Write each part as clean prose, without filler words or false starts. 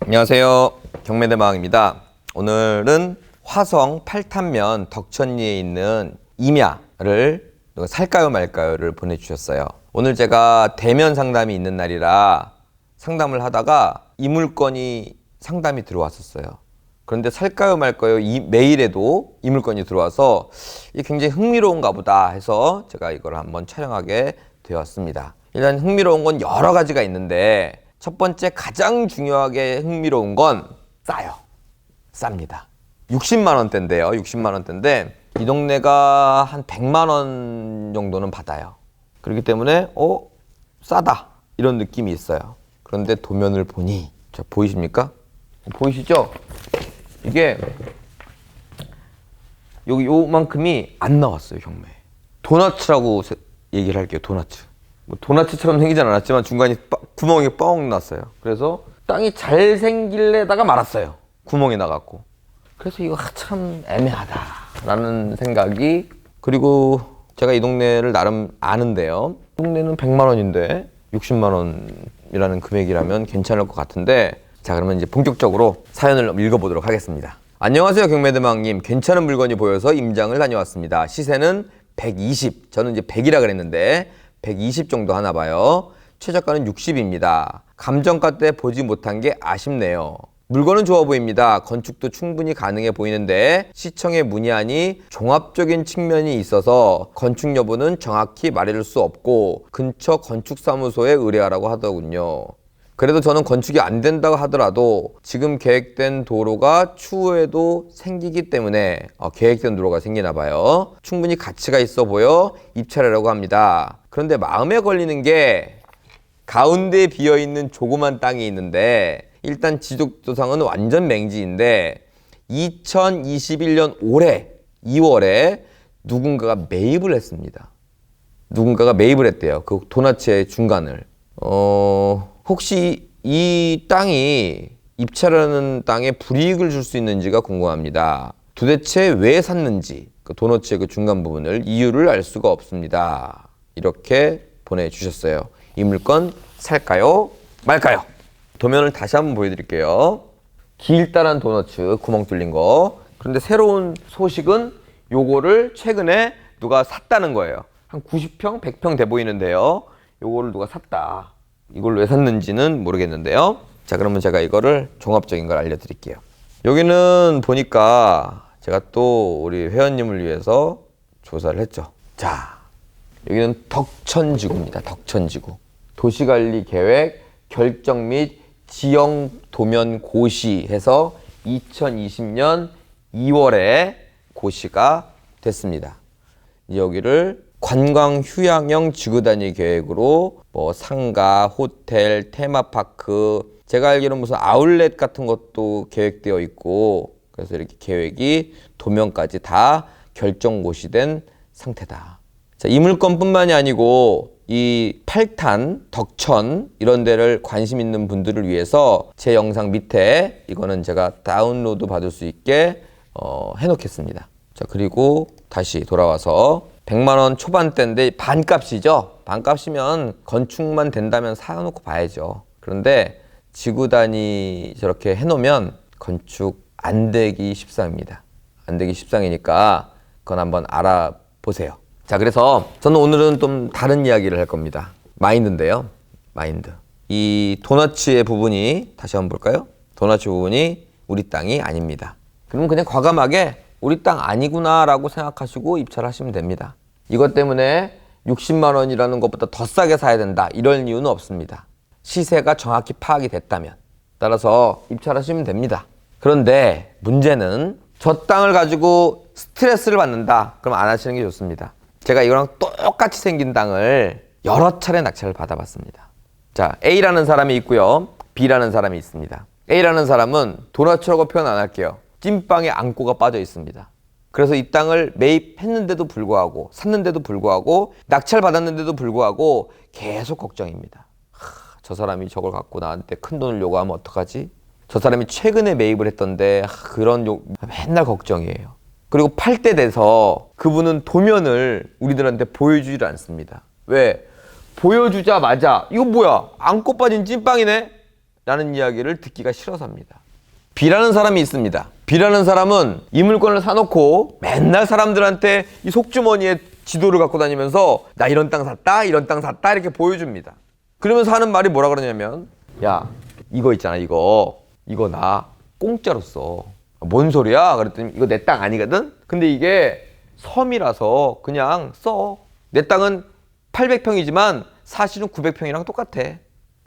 안녕하세요. 경매대마왕입니다. 오늘은 화성 8탄면 덕천리에 있는 임야를 살까요 말까요를 보내주셨어요. 오늘 제가 대면 상담이 있는 날이라 상담을 하다가 이 물건이 상담이 들어왔었어요. 그런데 살까요 말까요 이 메일에도 이 물건이 들어와서 이게 굉장히 흥미로운가 보다 해서 제가 이걸 한번 촬영하게 되었습니다. 일단 흥미로운 건 여러 가지가 있는데 첫 번째 가장 중요하게 흥미로운 건 싸요. 쌉니다. 60만 원대인데요. 60만 원대인데 이 동네가 한 100만 원 정도는 받아요. 그렇기 때문에 싸다 이런 느낌이 있어요. 그런데 도면을 보니 자, 보이십니까? 보이시죠? 이게 여기 요만큼이 안 나왔어요. 경매 도너츠라고 얘기를 할게요. 도너츠. 뭐 도너츠처럼 생기진 않았지만 중간에 구멍이 뻥 났어요. 그래서 땅이 잘 생길래다가 말았어요. 구멍이 나갖고. 그래서 이거 참 애매하다라는 생각이. 그리고 제가 이 동네를 나름 아는데요. 이 동네는 100만 원인데 60만 원이라는 금액이라면 괜찮을 것 같은데, 자, 그러면 이제 본격적으로 사연을 읽어보도록 하겠습니다. 안녕하세요, 경매대마왕님. 괜찮은 물건이 보여서 임장을 다녀왔습니다. 시세는 120. 저는 이제 100이라 그랬는데 120 정도 하나 봐요. 최저가는 60입니다. 감정가 때 보지 못한 게 아쉽네요. 물건은 좋아 보입니다. 건축도 충분히 가능해 보이는데 시청에 문의하니 종합적인 측면이 있어서 건축 여부는 정확히 말해줄 수 없고 근처 건축사무소에 의뢰하라고 하더군요. 그래도 저는 건축이 안 된다고 하더라도 지금 계획된 도로가 추후에도 생기기 때문에 계획된 도로가 생기나 봐요. 충분히 가치가 있어 보여 입찰하려고 합니다. 그런데 마음에 걸리는 게 가운데 비어있는 조그만 땅이 있는데 일단 지적도상은 완전 맹지인데 2021년 올해 2월에 누군가가 매입을 했습니다. 누군가가 매입을 했대요. 그 도나츠의 중간을. 혹시 이 땅이 입찰하는 땅에 불이익을 줄 수 있는지가 궁금합니다. 도대체 왜 샀는지 그 도너츠의 그 중간 부분을 이유를 알 수가 없습니다. 이렇게 보내주셨어요. 이 물건 살까요 말까요? 도면을 다시 한번 보여드릴게요. 길다란 도너츠 구멍 뚫린 거. 그런데 새로운 소식은 요거를 최근에 누가 샀다는 거예요. 한 90평 100평 돼 보이는데요. 요거를 누가 샀다. 이걸 왜 샀는지는 모르겠는데요. 자, 그러면 제가 이거를 종합적인 걸 알려드릴게요. 여기는 보니까 제가 또 우리 회원님을 위해서 조사를 했죠. 자, 여기는 덕천지구입니다. 덕천지구. 도시관리계획 결정 및 지형 도면 고시 해서 2020년 2월에 고시가 됐습니다. 여기를 관광 휴양형 지구단위 계획으로 뭐 상가, 호텔, 테마파크, 제가 알기로는 무슨 아울렛 같은 것도 계획되어 있고, 그래서 이렇게 계획이 도면까지 다 결정 고시된 상태다. 자, 이 물건뿐만이 아니고 이 8탄, 덕천 이런 데를 관심 있는 분들을 위해서 제 영상 밑에 이거는 제가 다운로드 받을 수 있게 해놓겠습니다. 자, 그리고 다시 돌아와서 100만 원 초반대인데 반값이죠. 반값이면 건축만 된다면 사놓고 봐야죠. 그런데 지구 단위 저렇게 해놓으면 건축 안 되기 십상입니다. 안 되기 십상이니까 그건 한번 알아보세요. 자, 그래서 저는 오늘은 좀 다른 이야기를 할 겁니다. 마인드인데요. 마인드. 이 도너츠의 부분이 다시 한번 볼까요? 도너츠 부분이 우리 땅이 아닙니다. 그러면 그냥 과감하게 우리 땅 아니구나 라고 생각하시고 입찰하시면 됩니다. 이것 때문에 60만 원이라는 것보다 더 싸게 사야 된다 이런 이유는 없습니다. 시세가 정확히 파악이 됐다면. 따라서 입찰하시면 됩니다. 그런데 문제는 저 땅을 가지고 스트레스를 받는다. 그럼 안 하시는 게 좋습니다. 제가 이거랑 똑같이 생긴 땅을 여러 차례 낙찰을 받아봤습니다. 자, A라는 사람이 있고요. B라는 사람이 있습니다. A라는 사람은 도너츠라고 표현 안 할게요. 찐빵에 앙꼬가 빠져 있습니다. 그래서 이 땅을 매입했는데도 불구하고 샀는데도 불구하고 낙찰 받았는데도 불구하고 계속 걱정입니다. 저 사람이 저걸 갖고 나한테 큰 돈을 요구하면 어떡하지? 저 사람이 최근에 매입을 했던데 맨날 걱정이에요. 그리고 팔 때 돼서 그분은 도면을 우리들한테 보여주질 않습니다. 왜? 보여주자마자 이거 뭐야? 안고 빠진 찐빵이네? 라는 이야기를 듣기가 싫어서 합니다. B라는 사람이 있습니다. B라는 사람은 이 물건을 사놓고 맨날 사람들한테 이 속주머니에 지도를 갖고 다니면서 나 이런 땅 샀다, 이런 땅 샀다 이렇게 보여줍니다. 그러면서 하는 말이 뭐라 그러냐면 야, 이거 있잖아, 이거 나 공짜로 써. 뭔 소리야? 그랬더니 이거 내 땅 아니거든? 근데 이게 섬이라서 그냥 써. 내 땅은 800평이지만 사실은 900평이랑 똑같아.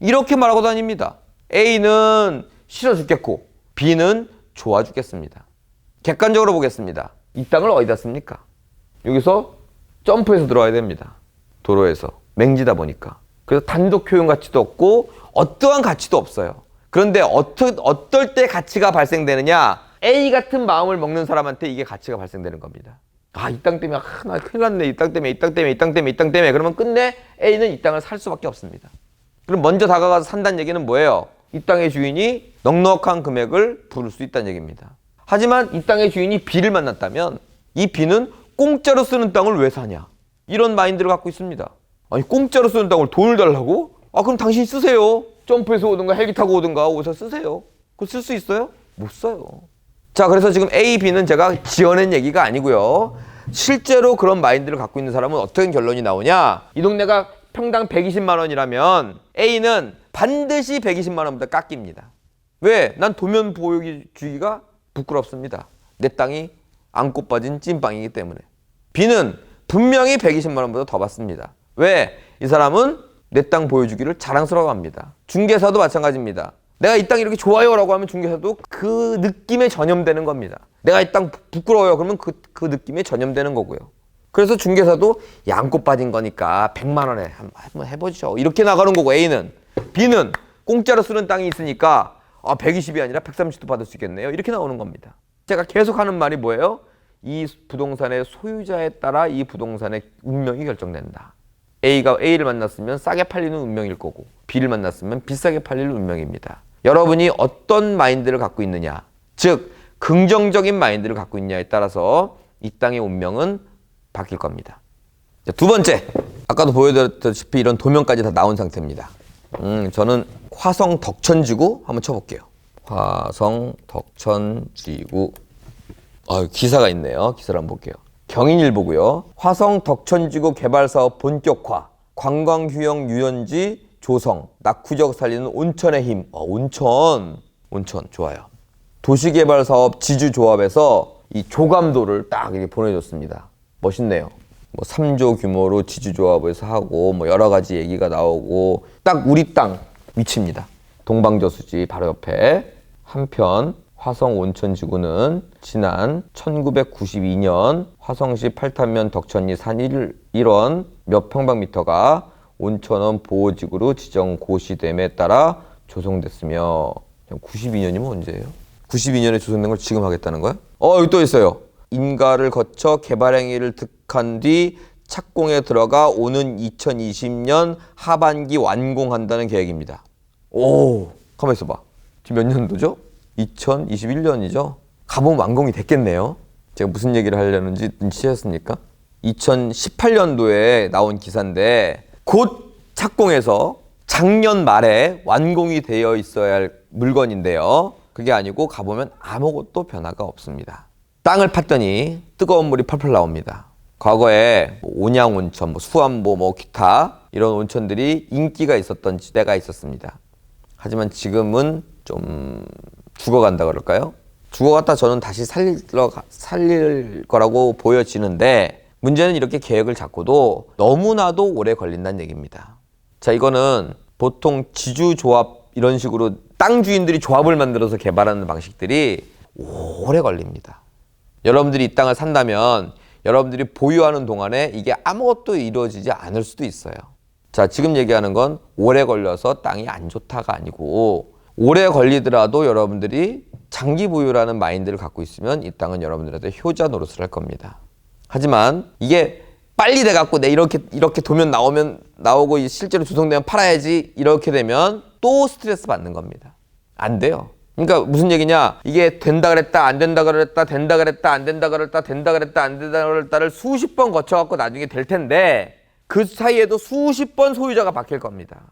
이렇게 말하고 다닙니다. A는 싫어 죽겠고 B는 좋아 죽겠습니다. 객관적으로 보겠습니다. 이 땅을 어디다 씁니까? 여기서 점프해서 들어와야 됩니다. 도로에서. 맹지다 보니까. 그래서 단독 효용 가치도 없고 어떠한 가치도 없어요. 그런데 어떨 때 가치가 발생되느냐? A 같은 마음을 먹는 사람한테 이게 가치가 발생되는 겁니다. 아, 이 땅 때문에 나 큰일 났네. 이 땅 때문에, 이 땅 때문에, 이 땅 때문에, 이 땅 때문에. 그러면 끝내 A는 이 땅을 살 수밖에 없습니다. 그럼 먼저 다가가서 산다는 얘기는 뭐예요? 이 땅의 주인이 넉넉한 금액을 부를 수 있다는 얘기입니다. 하지만 이 땅의 주인이 B를 만났다면 이 B는 공짜로 쓰는 땅을 왜 사냐? 이런 마인드를 갖고 있습니다. 아니, 공짜로 쓰는 땅을 돈을 달라고? 아, 그럼 당신이 쓰세요. 점프해서 오든가 헬기 타고 오든가 오셔서 쓰세요. 그거 쓸 수 있어요? 못 써요. 자, 그래서 지금 A, B는 제가 지어낸 얘기가 아니고요. 실제로 그런 마인드를 갖고 있는 사람은 어떤 결론이 나오냐? 이 동네가 평당 120만 원이라면 A는 반드시 120만 원보다 깎입니다. 왜? 난 도면 보여주기가 부끄럽습니다. 내 땅이 안고 빠진 찐빵이기 때문에. B는 분명히 120만 원보다 더 받습니다. 왜? 이 사람은 내 땅 보여주기를 자랑스러워합니다. 중개사도 마찬가지입니다. 내가 이 땅 이렇게 좋아요라고 하면 중개사도 그 느낌에 전염되는 겁니다. 내가 이 땅 부끄러워요. 그러면 그 느낌에 전염되는 거고요. 그래서 중개사도 양꽃 빠진 거니까 100만 원에 한번 해보죠. 이렇게 나가는 거고 A는. B는 공짜로 쓰는 땅이 있으니까 120이 아니라 130도 받을 수 있겠네요. 이렇게 나오는 겁니다. 제가 계속 하는 말이 뭐예요? 이 부동산의 소유자에 따라 이 부동산의 운명이 결정된다. A가 A를 만났으면 싸게 팔리는 운명일 거고 B를 만났으면 비싸게 팔릴 운명입니다. 여러분이 어떤 마인드를 갖고 있느냐, 즉 긍정적인 마인드를 갖고 있느냐에 따라서 이 땅의 운명은 바뀔 겁니다. 자, 두 번째, 아까도 보여드렸다시피 이런 도면까지 다 나온 상태입니다. 저는 화성 덕천지구 한번 쳐볼게요. 화성 덕천지구. 기사가 있네요. 기사를 한번 볼게요. 경인일보고요. 화성 덕천지구 개발사업 본격화, 관광휴양 유연지 조성, 낙후지역 살리는 온천의 힘. 온천 좋아요. 도시개발사업 지주조합에서 이 조감도를 딱 이렇게 보내줬습니다. 멋있네요. 3조 규모로 지주조합에서 하고 여러 가지 얘기가 나오고 딱 우리 땅 위치입니다. 동방저수지 바로 옆에. 한편 화성 온천지구는 지난 1992년 화성시 팔탄면 덕천리 산 1원 몇 평방미터가 온천원 보호지구로 지정 고시됨에 따라 조성됐으며 92년이면 언제예요? 92년에 조성된 걸 지금 하겠다는 거야? 여기 또 있어요. 인가를 거쳐 개발행위를 득한 뒤 착공에 들어가 오는 2020년 하반기 완공한다는 계획입니다. 가만 있어봐. 지금 몇 년도죠? 2021년이죠? 가보면 완공이 됐겠네요. 제가 무슨 얘기를 하려는지 눈치채셨습니까? 2018년도에 나온 기사인데 곧 착공해서 작년 말에 완공이 되어 있어야 할 물건인데요. 그게 아니고 가보면 아무것도 변화가 없습니다. 땅을 팠더니 뜨거운 물이 펄펄 나옵니다. 과거에 온양온천, 수안보, 기타 이런 온천들이 인기가 있었던 지대가 있었습니다. 하지만 지금은 좀 죽어간다 그럴까요? 죽어갔다 저는 다시 살릴 거라고 보여지는데 문제는 이렇게 계획을 잡고도 너무나도 오래 걸린다는 얘기입니다. 자, 이거는 보통 지주조합 이런 식으로 땅 주인들이 조합을 만들어서 개발하는 방식들이 오래 걸립니다. 여러분들이 이 땅을 산다면 여러분들이 보유하는 동안에 이게 아무것도 이루어지지 않을 수도 있어요. 자, 지금 얘기하는 건 오래 걸려서 땅이 안 좋다가 아니고 오래 걸리더라도 여러분들이 장기 보유라는 마인드를 갖고 있으면 이 땅은 여러분들한테 효자 노릇을 할 겁니다. 하지만 이게 빨리 돼갖고 내 이렇게 도면 나오고 실제로 조성되면 팔아야지 이렇게 되면 또 스트레스 받는 겁니다. 안 돼요. 그러니까 무슨 얘기냐? 이게 된다 그랬다 안 된다 그랬다 된다 그랬다 안 된다 그랬다 된다 그랬다 안 된다 그랬다를 수십 번 거쳐갖고 나중에 될 텐데 그 사이에도 수십 번 소유자가 바뀔 겁니다.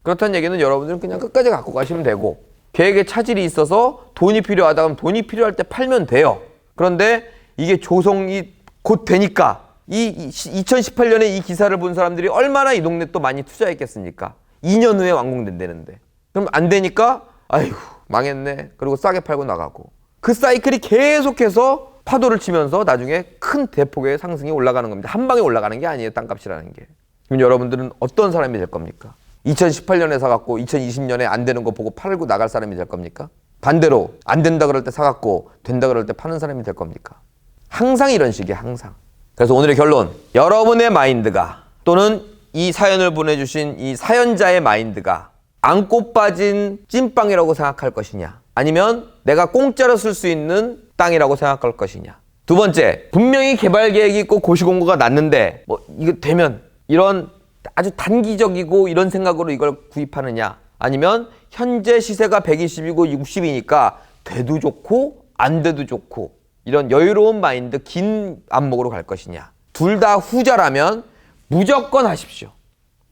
그렇다는 얘기는 여러분들은 그냥 끝까지 갖고 가시면 되고, 계획에 차질이 있어서 돈이 필요하다 그러면 돈이 필요할 때 팔면 돼요. 그런데 이게 조성이 곧 되니까, 이 2018년에 이 기사를 본 사람들이 얼마나 이 동네 또 많이 투자했겠습니까? 2년 후에 완공된다는데. 그럼 안 되니까 아이고 망했네. 그리고 싸게 팔고 나가고. 그 사이클이 계속해서 파도를 치면서 나중에 큰 대폭의 상승이 올라가는 겁니다. 한 방에 올라가는 게 아니에요, 땅값이라는 게. 그럼 여러분들은 어떤 사람이 될 겁니까? 2018년에 사갖고 2020년에 안 되는 거 보고 팔고 나갈 사람이 될 겁니까? 반대로 안 된다 그럴 때 사갖고 된다 그럴 때 파는 사람이 될 겁니까? 항상 이런 식이에요, 항상. 그래서 오늘의 결론, 여러분의 마인드가, 또는 이 사연을 보내주신 이 사연자의 마인드가 안고 빠진 찐빵이라고 생각할 것이냐, 아니면 내가 공짜로 쓸 수 있는 땅이라고 생각할 것이냐. 두 번째, 분명히 개발 계획이 있고 고시공고가 났는데 뭐 이거 되면, 이런 아주 단기적이고 이런 생각으로 이걸 구입하느냐, 아니면 현재 시세가 120이고 60이니까 돼도 좋고 안 돼도 좋고 이런 여유로운 마인드, 긴 안목으로 갈 것이냐. 둘 다 후자라면 무조건 하십시오.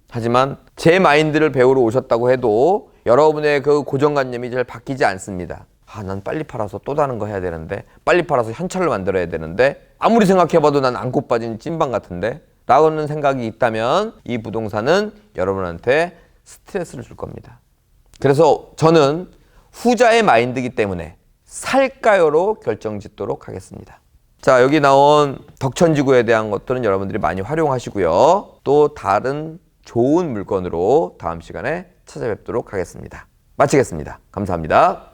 하지만 제 마인드를 배우러 오셨다고 해도 여러분의 그 고정관념이 잘 바뀌지 않습니다. 난 빨리 팔아서 또 다른 거 해야 되는데, 빨리 팔아서 현찰로 만들어야 되는데, 아무리 생각해봐도 난 안고 빠진 찐빵 같은데 라는 생각이 있다면 이 부동산은 여러분한테 스트레스를 줄 겁니다. 그래서 저는 후자의 마인드이기 때문에 살까요로 결정짓도록 하겠습니다. 자, 여기 나온 덕천지구에 대한 것들은 여러분들이 많이 활용하시고요. 또 다른 좋은 물건으로 다음 시간에 찾아뵙도록 하겠습니다. 마치겠습니다. 감사합니다.